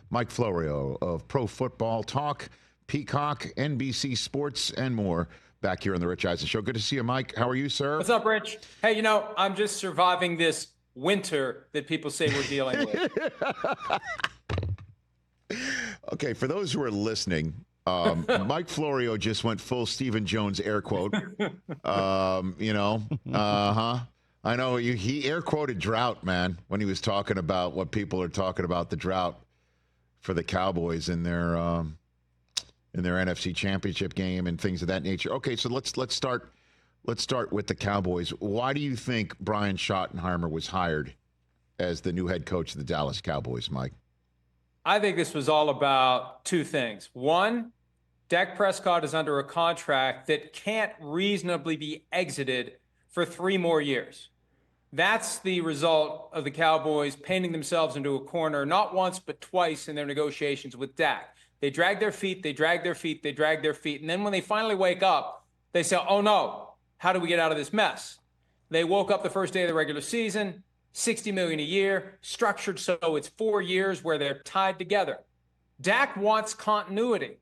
Mike Florio of Pro Football Talk, Peacock, NBC Sports, and more. Back here on the Rich Eisen Show. Good to see you, Mike. How are you, sir? What's up, Rich? Hey, I'm just surviving this winter that people say we're dealing with. Okay, for those who are listening, Mike Florio just went full Stephen Jones air quote. I know he air quoted drought, man, when he was talking about what people are talking about, the drought for the Cowboys in their NFC Championship game and things of that nature. Okay, so let's start with the Cowboys. Why do you think Brian Schottenheimer was hired as the new head coach of the Dallas Cowboys, Mike? I think this was all about two things. One, Dak Prescott is under a contract that can't reasonably be exited for 3 more years. That's the result of the Cowboys painting themselves into a corner, not once but twice in their negotiations with Dak. They drag their feet, they drag their feet, they drag their feet. And then when they finally wake up, they say, oh no, how do we get out of this mess? They woke up the first day of the regular season, $60 million a year, structured so it's 4 years where they're tied together. Dak wants continuity.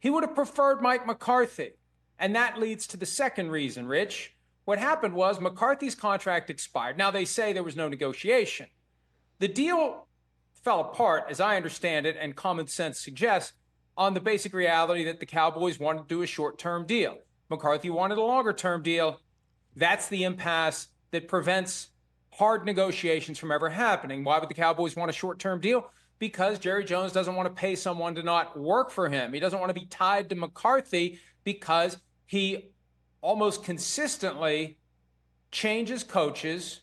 He would have preferred Mike McCarthy. And that leads to the second reason, Rich. What happened was McCarthy's contract expired. Now they say there was no negotiation. The deal fell apart, as I understand it, and common sense suggests, on the basic reality that the Cowboys wanted to do a short-term deal. McCarthy wanted a longer-term deal. That's the impasse that prevents hard negotiations from ever happening. Why would the Cowboys want a short-term deal? Because Jerry Jones doesn't want to pay someone to not work for him. He doesn't want to be tied to McCarthy because he almost consistently changes coaches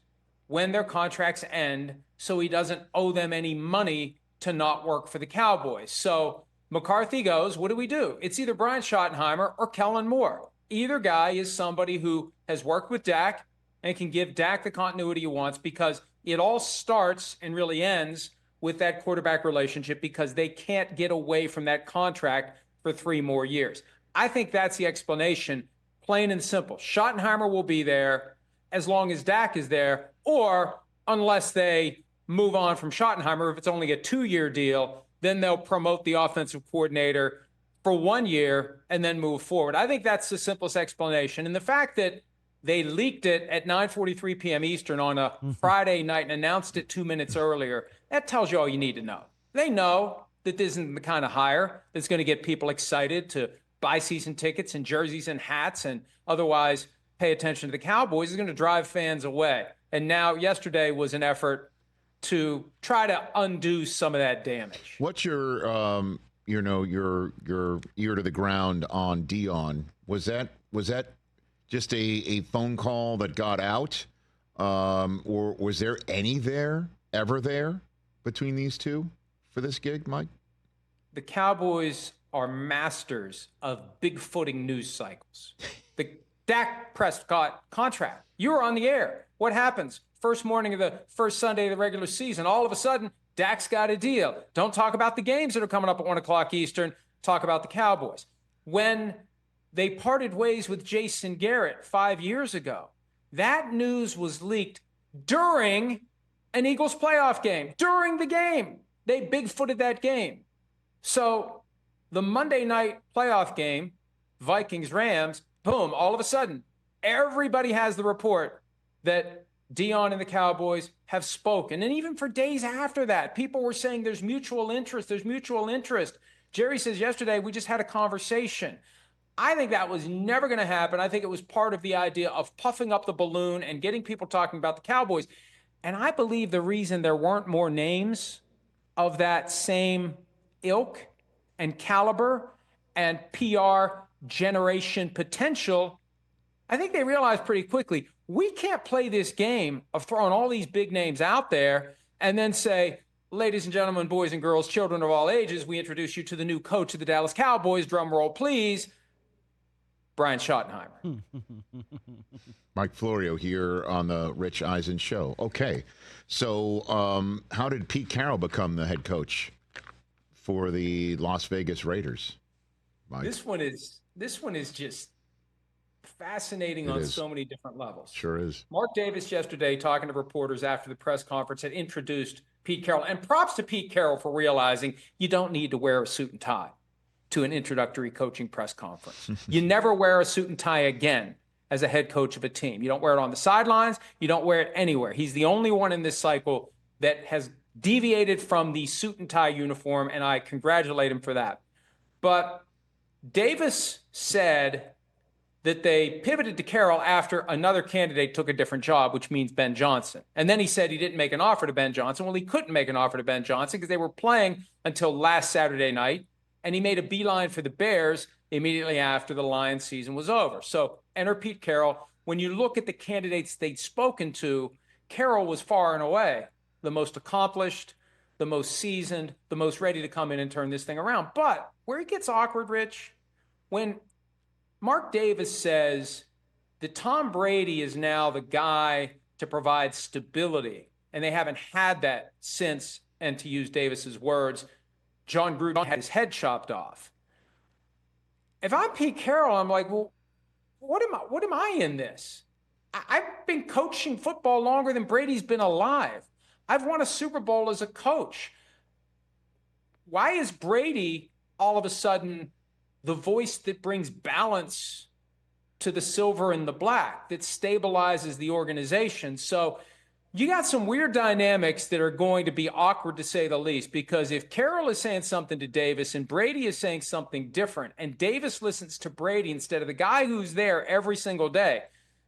when their contracts end, so he doesn't owe them any money to not work for the Cowboys. So McCarthy goes, what do? It's either Brian Schottenheimer or Kellen Moore. Either guy is somebody who has worked with Dak and can give Dak the continuity he wants, because it all starts and really ends with that quarterback relationship, because they can't get away from that contract for 3 more years. I think that's the explanation, plain and simple. Schottenheimer will be there as long as Dak is there, or unless they move on from Schottenheimer. If it's only a 2-year deal, then they'll promote the offensive coordinator for 1 year and then move forward. I think that's the simplest explanation. And the fact that they leaked it at 9:43 p.m. Eastern on a Friday night and announced it 2 minutes earlier, that tells you all you need to know. They know that this isn't the kind of hire that's going to get people excited to buy season tickets and jerseys and hats and otherwise pay attention to the Cowboys. It's going to drive fans away. And now yesterday was an effort to try to undo some of that damage. What's your ear to the ground on Dion? Was that just a phone call that got out, or was there any ever there between these two for this gig, Mike? The Cowboys are masters of big-footing news cycles. The Dak Prescott contract. You were on the air. What happens? First morning of the first Sunday of the regular season, all of a sudden, Dak's got a deal. Don't talk about the games that are coming up at 1 o'clock Eastern. Talk about the Cowboys. When they parted ways with Jason Garrett 5 years ago, that news was leaked during an Eagles playoff game. During the game, they big-footed that game. So the Monday night playoff game, Vikings-Rams, boom, all of a sudden, everybody has the report that Dion and the Cowboys have spoken. And even for days after that, people were saying there's mutual interest. Jerry says yesterday, we just had a conversation. I think that was never going to happen. I think it was part of the idea of puffing up the balloon and getting people talking about the Cowboys. And I believe the reason there weren't more names of that same ilk and caliber and PR generation potential, I think they realized pretty quickly, we can't play this game of throwing all these big names out there and then say, ladies and gentlemen, boys and girls, children of all ages, we introduce you to the new coach of the Dallas Cowboys. Drum roll, please. Brian Schottenheimer. Mike Florio here on the Rich Eisen Show. Okay, so how did Pete Carroll become the head coach for the Las Vegas Raiders, Mike? This one is just fascinating on so many different levels. Sure is. Mark Davis yesterday, talking to reporters after the press conference, had introduced Pete Carroll. And props to Pete Carroll for realizing you don't need to wear a suit and tie to an introductory coaching press conference. You never wear a suit and tie again as a head coach of a team. You don't wear it on the sidelines. You don't wear it anywhere. He's the only one in this cycle that has deviated from the suit and tie uniform, and I congratulate him for that. But Davis said that they pivoted to Carroll after another candidate took a different job, which means Ben Johnson. And then he said he didn't make an offer to Ben Johnson. Well, he couldn't make an offer to Ben Johnson because they were playing until last Saturday night, and he made a beeline for the Bears immediately after the Lions season was over. So enter Pete Carroll. When you look at the candidates they'd spoken to, Carroll was far and away the most accomplished, the most seasoned, the most ready to come in and turn this thing around. But where it gets awkward, Rich, when Mark Davis says that Tom Brady is now the guy to provide stability, and they haven't had that since, and to use Davis's words, John Gruden had his head chopped off. If I'm Pete Carroll, I'm like, well, what am I in this? I've been coaching football longer than Brady's been alive. I've won a Super Bowl as a coach. Why is Brady all of a sudden the voice that brings balance to the silver and the black, that stabilizes the organization? So you got some weird dynamics that are going to be awkward, to say the least, because if Carroll is saying something to Davis and Brady is saying something different, and Davis listens to Brady instead of the guy who's there every single day,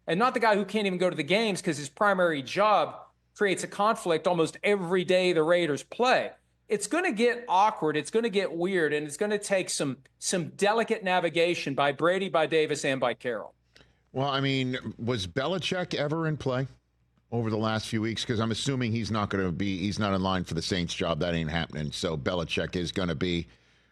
and not the guy who can't even go to the games because his primary job creates a conflict almost every day the Raiders play, it's going to get awkward, it's going to get weird, and it's going to take some delicate navigation by Brady, by Davis, and by Carroll. Well, I mean, was Belichick ever in play over the last few weeks? Because I'm assuming he's not in line for the Saints job. That ain't happening. So Belichick is going to be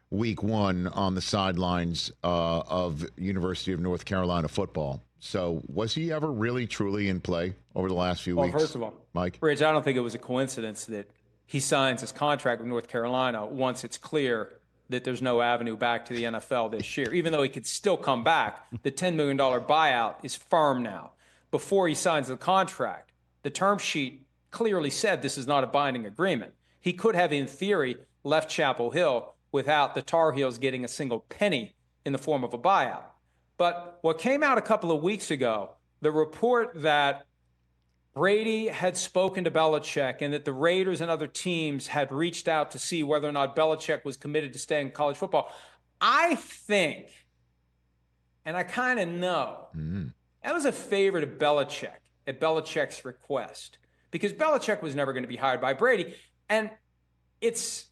week one on the sidelines of University of North Carolina football. So was he ever really, truly in play over the last few weeks? Well, first of all, Mike? Rich, I don't think it was a coincidence that he signs his contract with North Carolina once it's clear that there's no avenue back to the NFL this year. Even though he could still come back, the $10 million buyout is firm now. Before he signs the contract, the term sheet clearly said this is not a binding agreement. He could have, in theory, left Chapel Hill without the Tar Heels getting a single penny in the form of a buyout. But what came out a couple of weeks ago, the report that Brady had spoken to Belichick and that the Raiders and other teams had reached out to see whether or not Belichick was committed to staying in college football, I think, and I kind of know, that was a favor to Belichick at Belichick's request, because Belichick was never going to be hired by Brady. And it's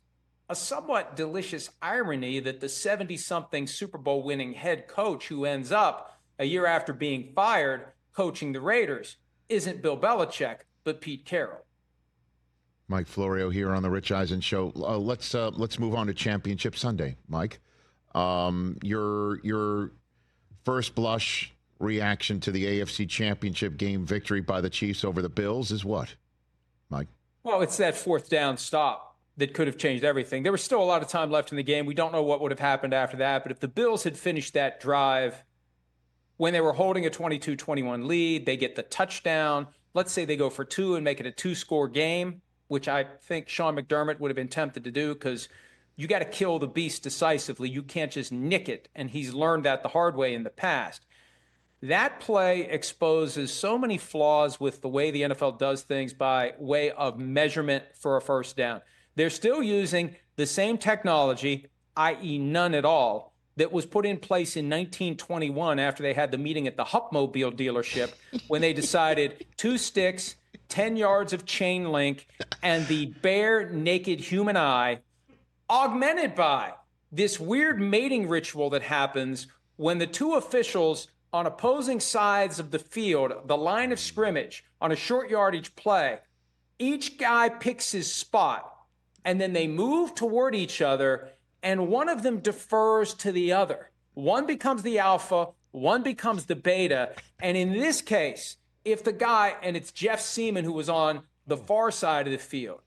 a somewhat delicious irony that the 70-something Super Bowl winning head coach who ends up a year after being fired coaching the Raiders isn't Bill Belichick, but Pete Carroll. Mike Florio here on the Rich Eisen Show. Let's move on to Championship Sunday, Mike. Your first blush reaction to the AFC Championship game victory by the Chiefs over the Bills is what, Mike? Well, it's that fourth down stop that could have changed everything. There was still a lot of time left in the game. We don't know what would have happened after that, but if the Bills had finished that drive when they were holding a 22-21 lead, they get the touchdown. Let's say they go for two and make it a two-score game, which I think Sean McDermott would have been tempted to do, because you got to kill the beast decisively. You can't just nick it, and he's learned that the hard way in the past. That play exposes so many flaws with the way the NFL does things by way of measurement for a first down. They're still using the same technology, i.e. none at all, that was put in place in 1921 after they had the meeting at the Hupmobile dealership when they decided 2 sticks, 10 yards of chain link, and the bare naked human eye, augmented by this weird mating ritual that happens when the two officials on opposing sides of the field, the line of scrimmage, on a short yardage play, each guy picks his spot, and then they move toward each other, and one of them defers to the other. One becomes the alpha, one becomes the beta, and in this case, if the guy, and it's Jeff Seaman who was on the far side of the field,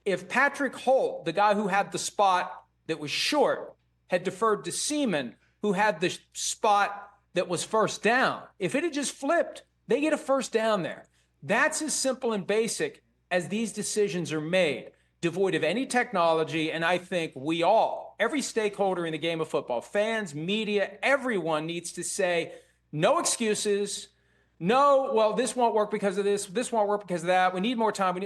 if Patrick Holt, the guy who had the spot that was short, had deferred to Seaman, who had the spot that was first down. If it had just flipped, they get a first down there. That's as simple and basic as these decisions are made, devoid of any technology. And I think we all, every stakeholder in the game of football, fans, media, everyone needs to say, no excuses. No, well, this won't work because of this won't work because of that. We need more time.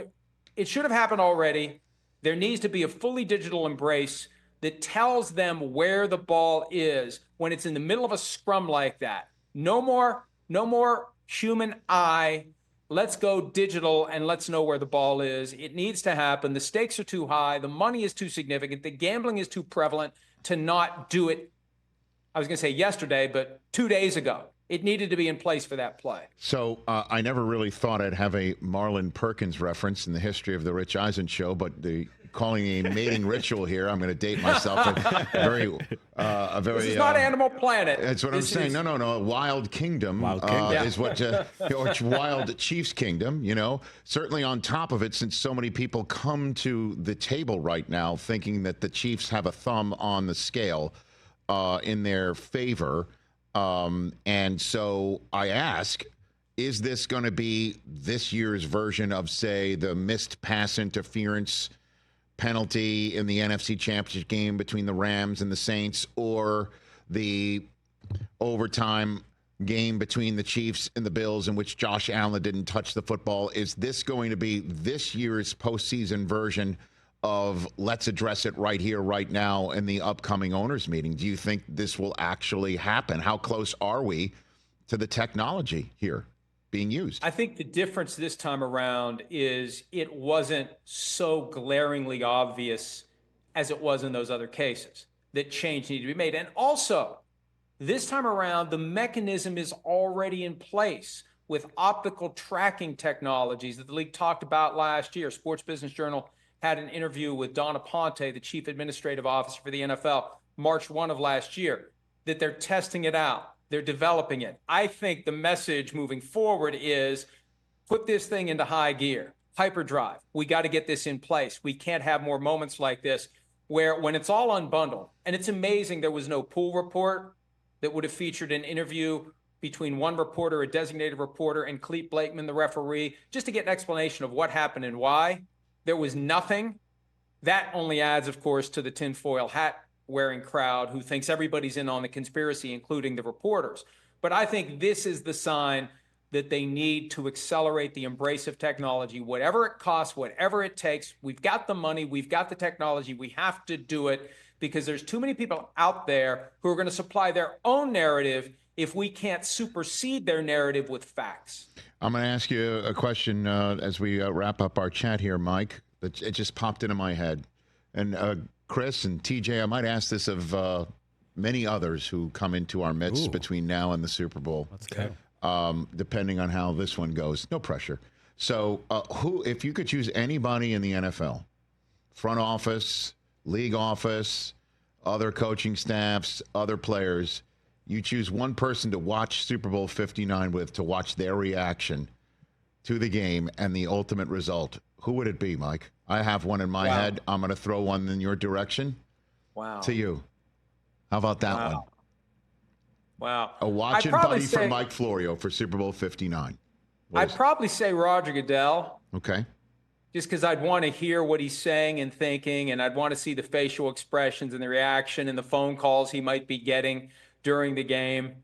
It should have happened already. There needs to be a fully digital embrace that tells them where the ball is when it's in the middle of a scrum like that. No more human eye. Let's go digital and let's know where the ball is. It needs to happen. The stakes are too high. The money is too significant. The gambling is too prevalent to not do it. I was going to say yesterday, but 2 days ago. It needed to be in place for that play. So I never really thought I'd have a Marlon Perkins reference in the history of the Rich Eisen Show, but calling a mating ritual here, I'm going to date myself. This is not Animal Planet. That's what I'm saying. No. A Wild Kingdom, is what, or Wild Chiefs Kingdom, Certainly on top of it, since so many people come to the table right now thinking that the Chiefs have a thumb on the scale in their favor. And so I ask, is this going to be this year's version of, say, the missed pass interference penalty in the NFC Championship game between the Rams and the Saints, or the overtime game between the Chiefs and the Bills in which Josh Allen didn't touch the football? Is this going to be this year's postseason version of let's address it right here, right now in the upcoming owners meeting? Do you think this will actually happen? How close are we to the technology here being used? I think the difference this time around is it wasn't so glaringly obvious as it was in those other cases that change needed to be made. And also, this time around, the mechanism is already in place with optical tracking technologies that the league talked about last year. Sports Business Journal had an interview with Donna Ponte, the chief administrative officer for the NFL, March 1 of last year, that they're testing it out. They're developing it. I think the message moving forward is put this thing into high gear, hyperdrive. We got to get this in place. We can't have more moments like this where when it's all unbundled, and it's amazing there was no pool report that would have featured an interview between one reporter, a designated reporter, and Clete Blakeman, the referee, just to get an explanation of what happened and why. There was nothing. That only adds, of course, to the tinfoil hat wearing crowd who thinks everybody's in on the conspiracy, including the reporters. But I think this is the sign that they need to accelerate the embrace of technology, whatever it costs, whatever it takes. We've got the money, we've got the technology, we have to do it because there's too many people out there who are going to supply their own narrative if we can't supersede their narrative with facts. I'm going to ask you a question as we wrap up our chat here, Mike. It just popped into my head. And Chris and TJ, I might ask this of many others who come into our midst between now and the Super Bowl. Let's go. Depending on how this one goes. No pressure. So if you could choose anybody in the NFL, front office, league office, other coaching staffs, other players, you choose one person to watch Super Bowl 59 with, to watch their reaction to the game and the ultimate result. Who would it be, Mike? I have one in my head. I'm going to throw one in your direction. To you. How about that one? Wow. A watching buddy for Mike Florio for Super Bowl 59. I'd probably say Roger Goodell. Okay. Just because I'd want to hear what he's saying and thinking, and I'd want to see the facial expressions and the reaction and the phone calls he might be getting during the game.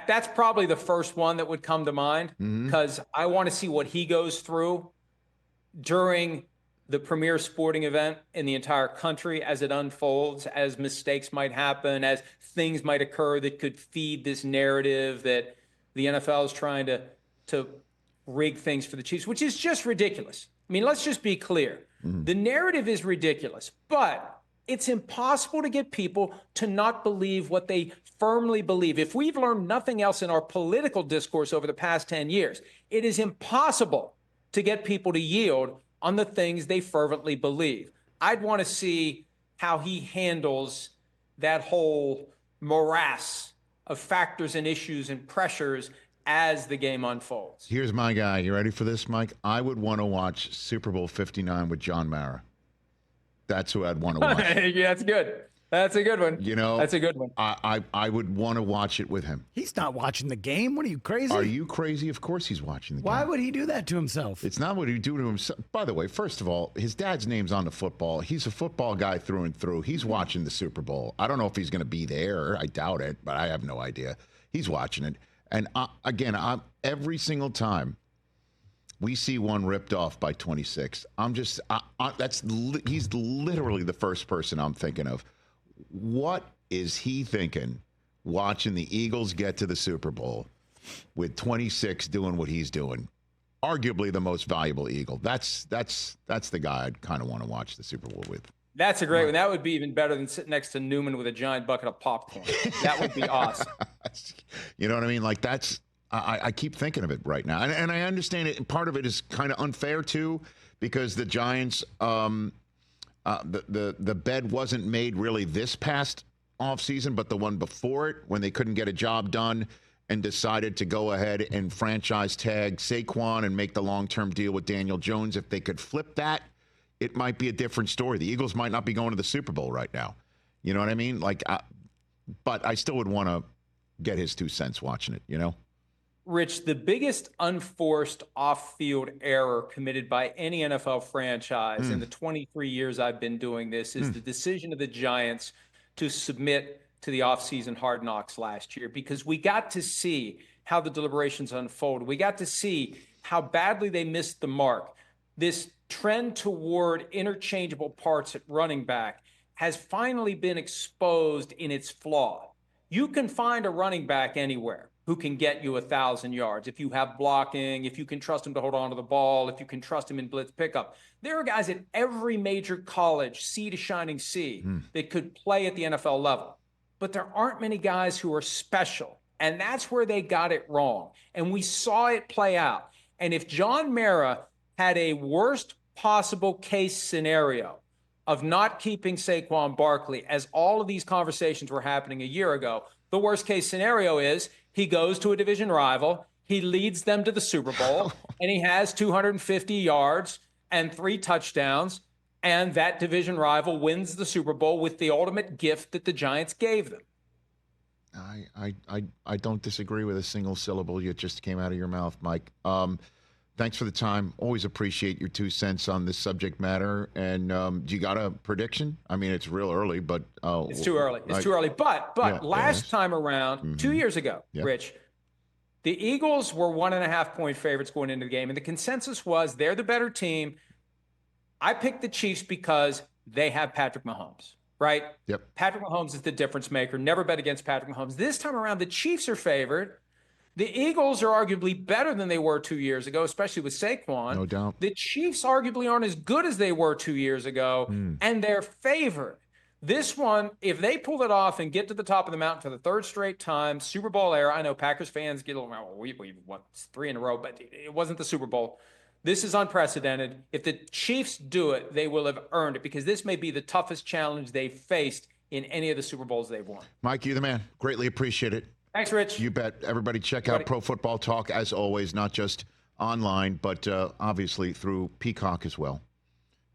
That's probably the first one that would come to mind because I want to see what he goes through during the premier sporting event in the entire country as it unfolds, as mistakes might happen, as things might occur that could feed this narrative that the NFL is trying to rig things for the Chiefs, which is just ridiculous. I mean, let's just be clear. The narrative is ridiculous, but it's impossible to get people to not believe what they firmly believe. If we've learned nothing else in our political discourse over the past 10 years, it is impossible to get people to yield on the things they fervently believe. I'd want to see how he handles that whole morass of factors and issues and pressures as the game unfolds. Here's my guy. You ready for this, Mike? I would want to watch Super Bowl 59 with John Mara. That's who I'd want to watch. Yeah, that's good. That's a good one. You know, that's a good one. I would want to watch it with him. He's not watching the game. What are you, crazy? Are you crazy? Of course he's watching the game. Why would he do that to himself? It's not what he do to himself. By the way, first of all, his dad's name's on the football. He's a football guy through and through. He's watching the Super Bowl. I don't know if he's going to be there. I doubt it, but I have no idea. He's watching it. And again, every single time we see one ripped off by 26, he's literally the first person I'm thinking of. What is he thinking watching the Eagles get to the Super Bowl with 26 doing what he's doing? Arguably the most valuable Eagle. That's the guy I'd kind of want to watch the Super Bowl with. That's a great one. That would be even better than sitting next to Newman with a giant bucket of popcorn. That would be awesome. You know what I mean? Like I keep thinking of it right now. And I understand it. And part of it is kind of unfair too, because the Giants, the bed wasn't made really this past offseason, but the one before it, when they couldn't get a job done and decided to go ahead and franchise tag Saquon and make the long-term deal with Daniel Jones. If they could flip that, it might be a different story. The Eagles might not be going to the Super Bowl right now. You know what I mean? But I still would want to get his 2 cents watching it, you know? Rich, the biggest unforced off-field error committed by any NFL franchise in the 23 years I've been doing this is the decision of the Giants to submit to the offseason Hard Knocks last year, because we got to see how the deliberations unfolded. We got to see how badly they missed the mark. This trend toward interchangeable parts at running back has finally been exposed in its flaw. You can find a running back anywhere who can get you 1,000 yards if you have blocking, if you can trust him to hold on to the ball, if you can trust him in blitz pickup. There are guys at every major college, sea to shining sea, that could play at the NFL level. But there aren't many guys who are special. And that's where they got it wrong. And we saw it play out. And if John Mara had a worst possible case scenario of not keeping Saquon Barkley, as all of these conversations were happening a year ago, the worst case scenario is he goes to a division rival, he leads them to the Super Bowl, and he has 250 yards and 3 touchdowns, and that division rival wins the Super Bowl with the ultimate gift that the Giants gave them. I don't disagree with a single syllable that just came out of your mouth, Mike. Thanks for the time. Always appreciate your 2 cents on this subject matter. And do you got a prediction? I mean, it's real early, but it's too early. It's too early. But yeah, last time around, 2 years ago, Rich, the Eagles were 1.5-point favorites going into the game, and the consensus was they're the better team. I picked the Chiefs because they have Patrick Mahomes, right? Yep. Patrick Mahomes is the difference maker. Never bet against Patrick Mahomes. This time around, the Chiefs are favored. The Eagles are arguably better than they were 2 years ago, especially with Saquon. No doubt. The Chiefs arguably aren't as good as they were 2 years ago, and they're favored. This one, if they pull it off and get to the top of the mountain for the 3rd straight time, Super Bowl era, I know Packers fans get a little, well, we won 3 in a row, but it wasn't the Super Bowl. This is unprecedented. If the Chiefs do it, they will have earned it, because this may be the toughest challenge they've faced in any of the Super Bowls they've won. Mike, you're the man. Greatly appreciate it. Thanks, Rich. You bet. Everybody check out Pro Football Talk, as always, not just online, but obviously through Peacock as well,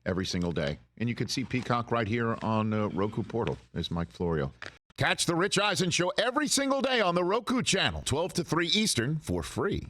every single day. And you can see Peacock right here on Roku portal. There's Mike Florio. Catch the Rich Eisen Show every single day on the Roku channel, 12 to 3 Eastern, for free.